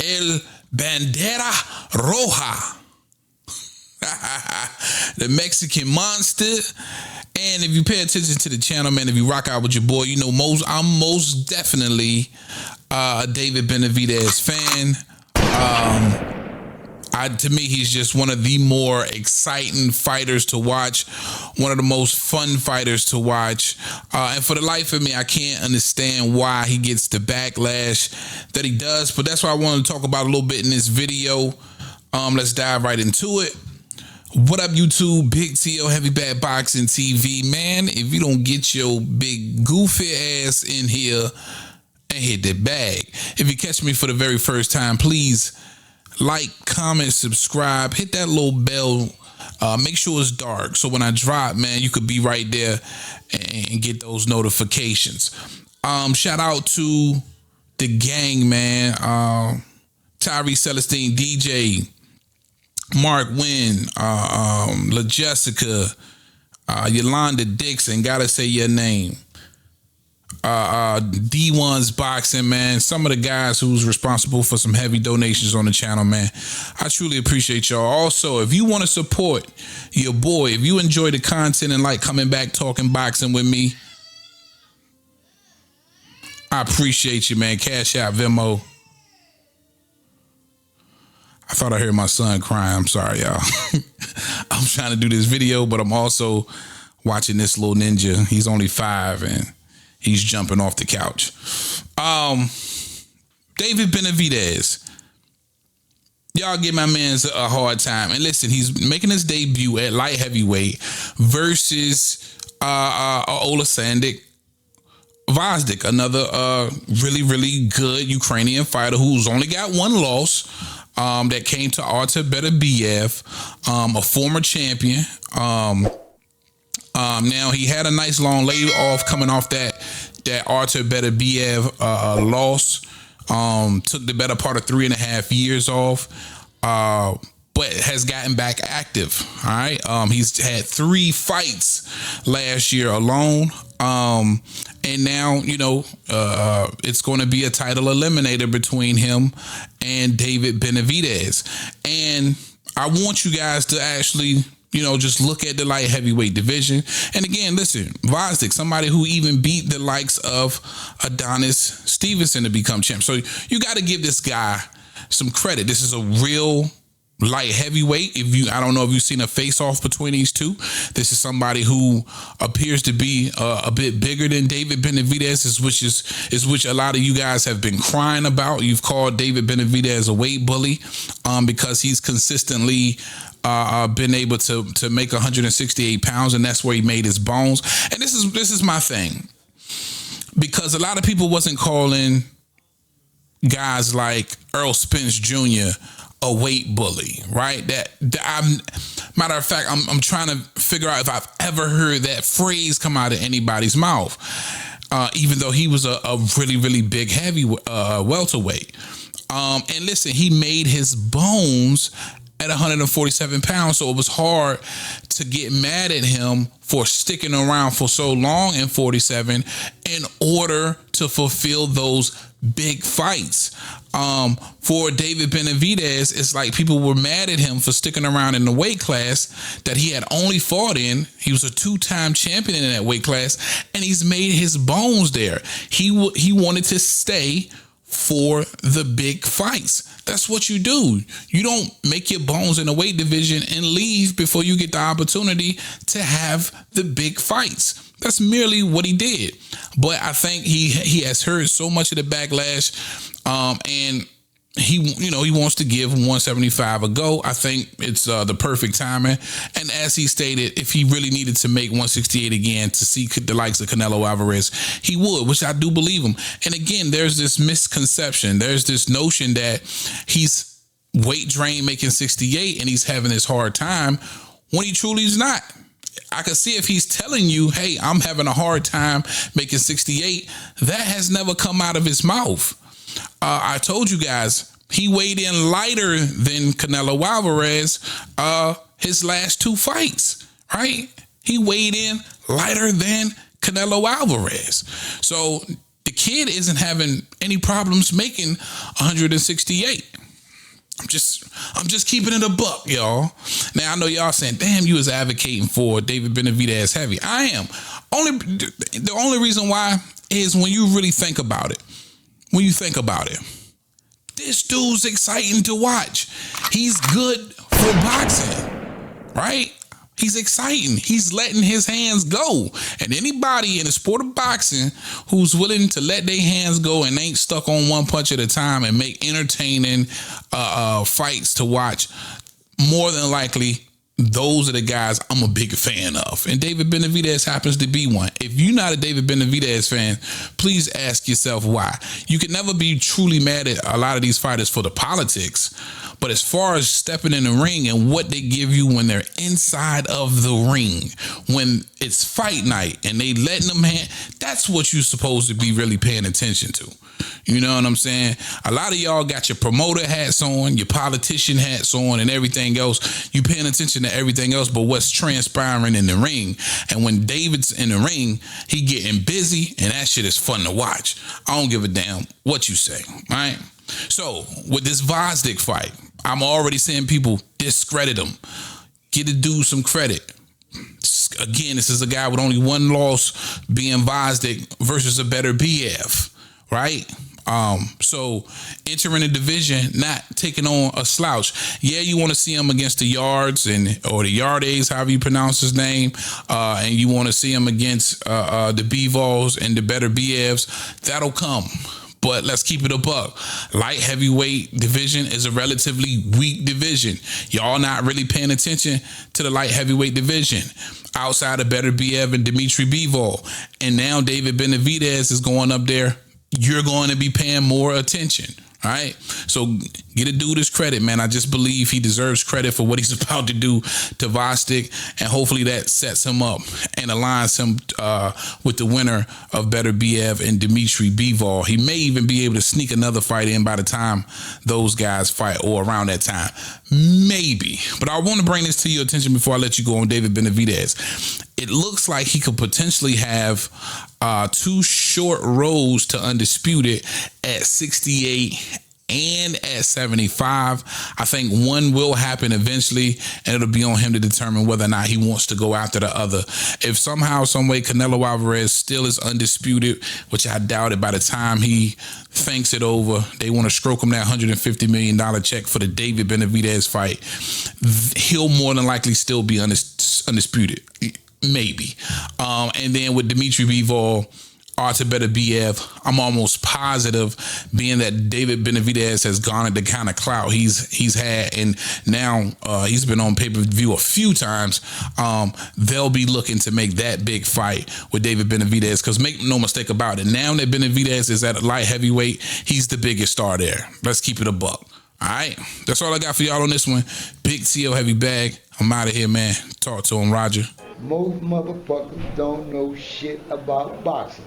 El Bandera Roja. The Mexican Monster. And if you pay attention to the channel, man, if you rock out with your boy, you know I'm most definitely a David Benavidez fan. To me, he's just one of the more exciting fighters to watch, one of the most fun fighters to watch. And for the life of me, I can't understand why he gets the backlash that he does. But that's what I wanted to talk about a little bit in this video. Let's dive right into it. What up, YouTube? Big T.O. Heavy Bad Boxing TV. Man, if you don't get your big goofy ass in here and hit the bag. If you catch me for the very first time, please like, comment, subscribe, hit that little bell. Make sure it's dark, so when I drop, man, you could be right there and get those notifications. Shout out to the gang, man. Tyree Celestine, DJ, Mark Wynn, La Jessica, Yolanda Dixon, gotta say your name. D1's Boxing, man. Some of the guys who's responsible for some heavy donations on the channel, man. I truly appreciate y'all. Also, if you want to support your boy, if you enjoy the content and like coming back talking boxing with me, I appreciate you, man. Cash out, Venmo. I thought I heard my son crying. I'm sorry, y'all. I'm trying to do this video, but I'm also watching this little ninja. He's only 5 and he's jumping off the couch. David Benavidez. Y'all give my man a hard time. And listen, he's making his debut at light heavyweight versus Oleksandr Vazdik, another really, really good Ukrainian fighter who's only got one loss. That came to Artur Beterbiev, a former champion. Now he had a nice long layoff coming off that Artur Beterbiev loss. Took the better part of 3.5 years off, but has gotten back active. All right, he's had 3 fights last year alone. And now, you know, it's going to be a title eliminator between him and David Benavidez. And I want you guys to actually, you know, just look at the light heavyweight division. And again, listen, Vazdik, somebody who even beat the likes of Adonis Stevenson to become champ. So you got to give this guy some credit. This is a real light heavyweight. I don't know if you've seen a face-off between these two. This is somebody who appears to be a bit bigger than David Benavidez, which a lot of you guys have been crying about. You've called David Benavidez a weight bully because he's consistently been able to make 168 pounds, and that's where he made his bones. And this is my thing, because a lot of people wasn't calling guys like Earl Spence Jr. a weight bully, right? Matter of fact, I'm trying to figure out if I've ever heard that phrase come out of anybody's mouth, even though he was a really, really big heavy welterweight. And listen, he made his bones at 147 pounds, so it was hard to get mad at him for sticking around for so long in 47 in order to fulfill those big fights. For David Benavidez, it's like people were mad at him for sticking around in the weight class that he had only fought in. He was a 2-time champion in that weight class, and he's made his bones there. He wanted to stay for the big fights. That's what you do. You don't make your bones in the weight division and leave before you get the opportunity to have the big fights. That's merely what he did. But I think he has heard so much of the backlash, and he wants to give 175 a go. I think it's the perfect timing. And as he stated, if he really needed to make 168 again to see the likes of Canelo Alvarez, he would, which I do believe him. And again, there's this misconception. There's this notion that he's weight drained making 68 and he's having this hard time when he truly is not. I can see if he's telling you, hey, I'm having a hard time making 68, that has never come out of his mouth. I told you guys, he weighed in lighter than Canelo Alvarez his last 2 fights, right? He weighed in lighter than Canelo Alvarez. So the kid isn't having any problems making 168. I'm just keeping it a buck, y'all. Now I know y'all saying, "Damn, you was advocating for David Benavidez heavy." I am. The only reason why is when you really think about it. When you think about it, this dude's exciting to watch. He's good for boxing, right? He's exciting. He's letting his hands go. And anybody in the sport of boxing who's willing to let their hands go and ain't stuck on one punch at a time and make entertaining fights to watch, more than likely, those are the guys I'm a big fan of. And David Benavidez happens to be one. If you're not a David Benavidez fan, please ask yourself why. You can never be truly mad at a lot of these fighters for the politics. But as far as stepping in the ring and what they give you when they're inside of the ring, when it's fight night and they letting them that's what you're supposed to be really paying attention to. You know what I'm saying? A lot of y'all got your promoter hats on, your politician hats on, and everything else. You paying attention to everything else but what's transpiring in the ring. And when David's in the ring, he getting busy, and that shit is fun to watch. I don't give a damn what you say, all right? So, with this Vosdick fight, I'm already seeing people discredit him. Get a dude some credit. Again, this is a guy with only one loss, being Vosdick versus a better BF, right? So entering the division, not taking on a slouch. Yeah, you want to see him against the Yards or the Yardes, however you pronounce his name, and you want to see him against the Bivals and the better BFs. That'll come. But let's keep it a buck. Light heavyweight division is a relatively weak division. Y'all not really paying attention to the light heavyweight division outside of Better BF and Dimitri Bivol. And now David Benavidez is going up there. You're going to be paying more attention. All right. So get a dude his credit, man. I just believe he deserves credit for what he's about to do to Vosdick. And hopefully that sets him up and aligns him with the winner of Better BF and Dimitri Bivol. He may even be able to sneak another fight in by the time those guys fight, or around that time. Maybe. But I want to bring this to your attention before I let you go on David Benavidez. It looks like he could potentially have 2 short rows to undisputed at 68 and at 75. I think one will happen eventually, and it'll be on him to determine whether or not he wants to go after the other. If somehow, some way, Canelo Alvarez still is undisputed, which I doubt it, by the time he thinks it over, they want to stroke him that $150 million check for the David Benavidez fight, he'll more than likely still be undisputed. Maybe. And then with Dimitri Bivol, Arthur Better BF, I'm almost positive, being that David Benavidez has garnered the kind of clout he's had, and now he's been on pay-per-view a few times, they'll be looking to make that big fight with David Benavidez, because make no mistake about it, now that Benavidez is at a light heavyweight, he's the biggest star there. Let's keep it a buck. All right, that's all I got for y'all on this one. Big TL Heavy Bag. I'm out of here, man. Talk to him, Roger. Most motherfuckers don't know shit about boxing.